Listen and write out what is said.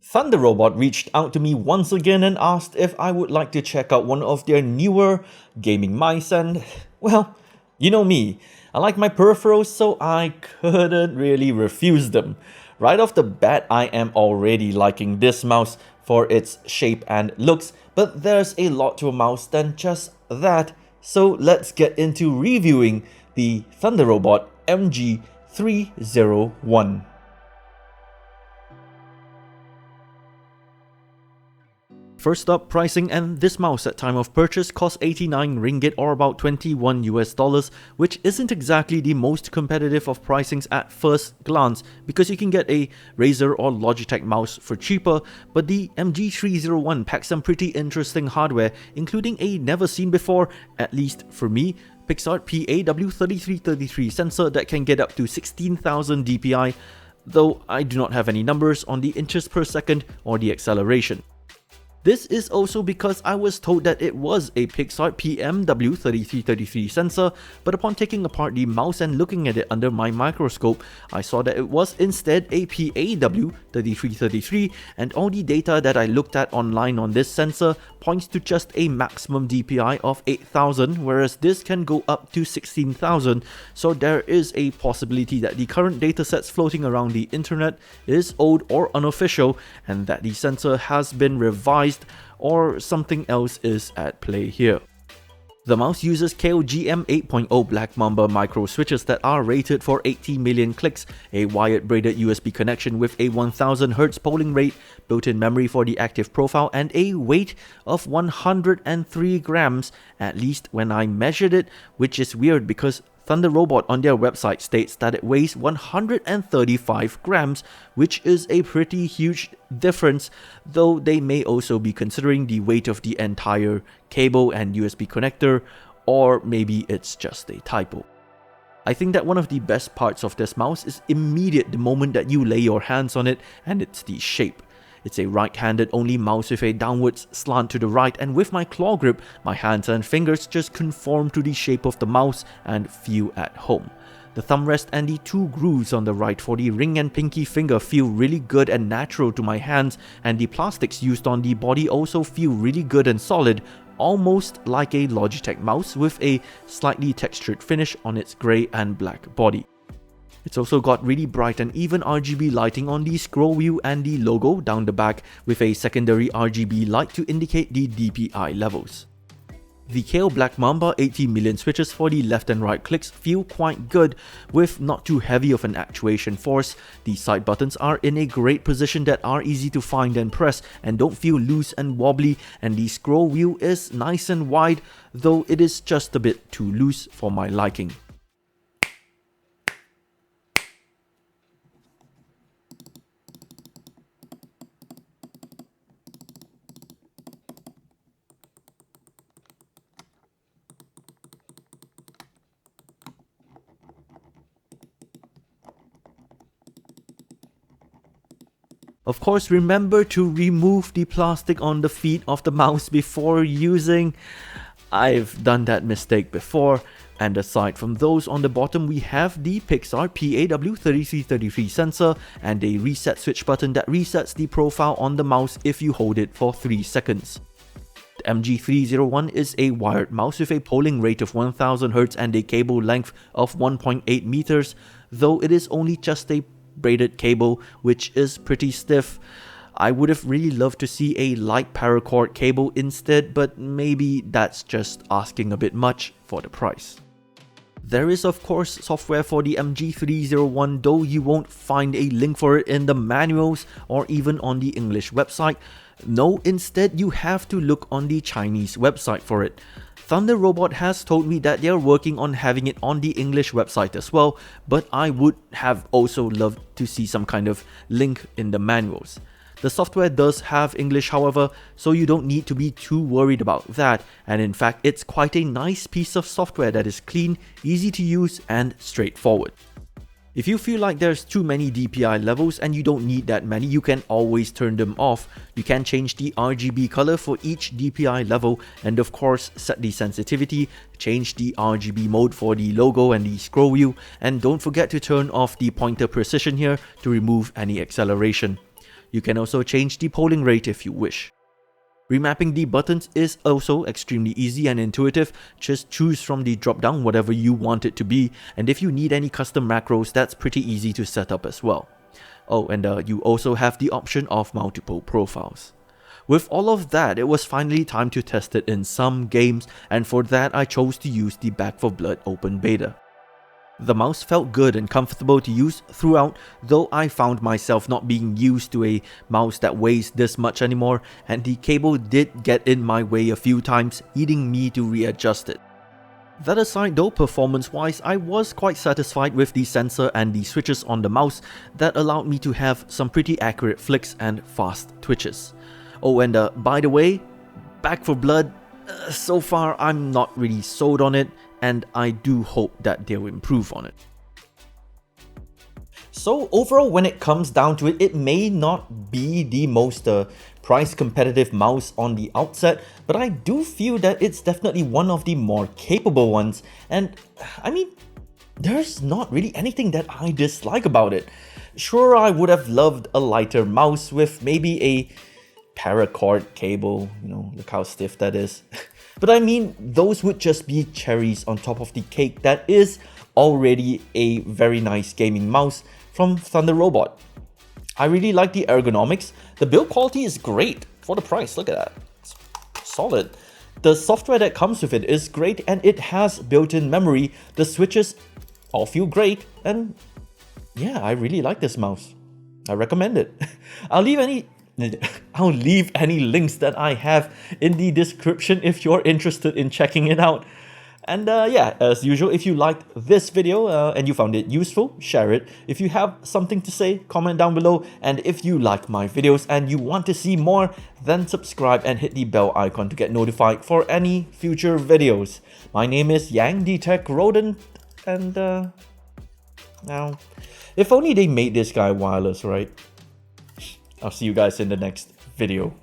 ThundeRobot reached out to me once again and asked if I would like to check out one of their newer gaming mice, and well, you know me, I like my peripherals, so I couldn't really refuse them. Right off the bat, I am already liking this mouse for its shape and looks, but there's a lot to a mouse than just that, so let's get into reviewing the ThundeRobot MG301. First up, pricing, and this mouse at time of purchase cost 89 ringgit or about 21 US dollars, which isn't exactly the most competitive of pricings at first glance because you can get a Razer or Logitech mouse for cheaper, but the MG301 packs some pretty interesting hardware, including a never seen before, at least for me, Pixart PAW3333 sensor that can get up to 16,000 dpi, though I do not have any numbers on the inches per second or the acceleration. This is also because I was told that it was a Pixart PMW3333 sensor, but upon taking apart the mouse and looking at it under my microscope, I saw that it was instead a PAW3333, and all the data that I looked at online on this sensor points to just a maximum DPI of 8,000, whereas this can go up to 16,000, so there is a possibility that the current datasets floating around the internet is old or unofficial, and that the sensor has been revised or something else is at play here. The mouse uses KOGM 8.0 Black Mamba micro switches that are rated for 80 million clicks, a wired braided USB connection with a 1000 Hz polling rate, built-in memory for the active profile, and a weight of 103 grams, at least when I measured it, which is weird because ThundeRobot on their website states that it weighs 135 grams, which is a pretty huge difference, though they may also be considering the weight of the entire cable and USB connector, or maybe it's just a typo. I think that one of the best parts of this mouse is immediate the moment that you lay your hands on it, and it's the shape. It's a right-handed only mouse with a downwards slant to the right, and with my claw grip, my hands and fingers just conform to the shape of the mouse and feel at home. The thumb rest and the two grooves on the right for the ring and pinky finger feel really good and natural to my hands, and the plastics used on the body also feel really good and solid, almost like a Logitech mouse with a slightly textured finish on its grey and black body. It's also got really bright and even RGB lighting on the scroll wheel and the logo down the back, with a secondary RGB light to indicate the DPI levels. The KO Black Mamba 80 million switches for the left and right clicks feel quite good, with not too heavy of an actuation force. The side buttons are in a great position that are easy to find and press and don't feel loose and wobbly, and the scroll wheel is nice and wide, though it is just a bit too loose for my liking. Of course, remember to remove the plastic on the feet of the mouse before using. I've done that mistake before. And aside from those on the bottom, we have the Pixart PAW3333 sensor and a reset switch button that resets the profile on the mouse if you hold it for 3 seconds. The MG301 is a wired mouse with a polling rate of 1000 Hz and a cable length of 1.8 meters, though it is only just a braided cable, which is pretty stiff. I would have really loved to see a light paracord cable instead, but maybe that's just asking a bit much for the price. There is of course software for the MG301, though you won't find a link for it in the manuals or even on the English website. No, instead you have to look on the Chinese website for it. ThundeRobot has told me that they are working on having it on the English website as well, but I would have also loved to see some kind of link in the manuals. The software does have English, however, so you don't need to be too worried about that, and in fact it's quite a nice piece of software that is clean, easy to use and straightforward. If you feel like there's too many DPI levels and you don't need that many, you can always turn them off. You can change the RGB color for each DPI level, and of course set the sensitivity, change the RGB mode for the logo and the scroll wheel, and don't forget to turn off the pointer precision here to remove any acceleration. You can also change the polling rate if you wish. Remapping the buttons is also extremely easy and intuitive. Just choose from the drop down whatever you want it to be, and if you need any custom macros, that's pretty easy to set up as well. Oh, and you also have the option of multiple profiles. With all of that, it was finally time to test it in some games, and for that I chose to use the Back 4 Blood open beta. The mouse felt good and comfortable to use throughout, though I found myself not being used to a mouse that weighs this much anymore, and the cable did get in my way a few times, needing me to readjust it. That aside though, performance-wise, I was quite satisfied with the sensor and the switches on the mouse that allowed me to have some pretty accurate flicks and fast twitches. Oh, and by the way, Back 4 Blood, so far I'm not really sold on it, and I do hope that they'll improve on it. So overall, when it comes down to it, it may not be the most price competitive mouse on the outset, but I do feel that it's definitely one of the more capable ones, and I mean, there's not really anything that I dislike about it. Sure, I would have loved a lighter mouse with maybe a paracord cable, look how stiff that is. But I mean, those would just be cherries on top of the cake that is already a very nice gaming mouse from ThundeRobot. I really like the ergonomics. The build quality is great for the price, look at that. It's solid. The software that comes with it is great, and it has built-in memory. The switches all feel great, and yeah, I really like this mouse. I recommend it. I'll leave any links that I have in the description if you're interested in checking it out. And yeah, as usual, if you liked this video and you found it useful, share it. If you have something to say, comment down below. And if you like my videos and you want to see more, then subscribe and hit the bell icon to get notified for any future videos. My name is Yang the Tech Rodent, and now, if only they made this guy wireless, right? I'll see you guys in the next video.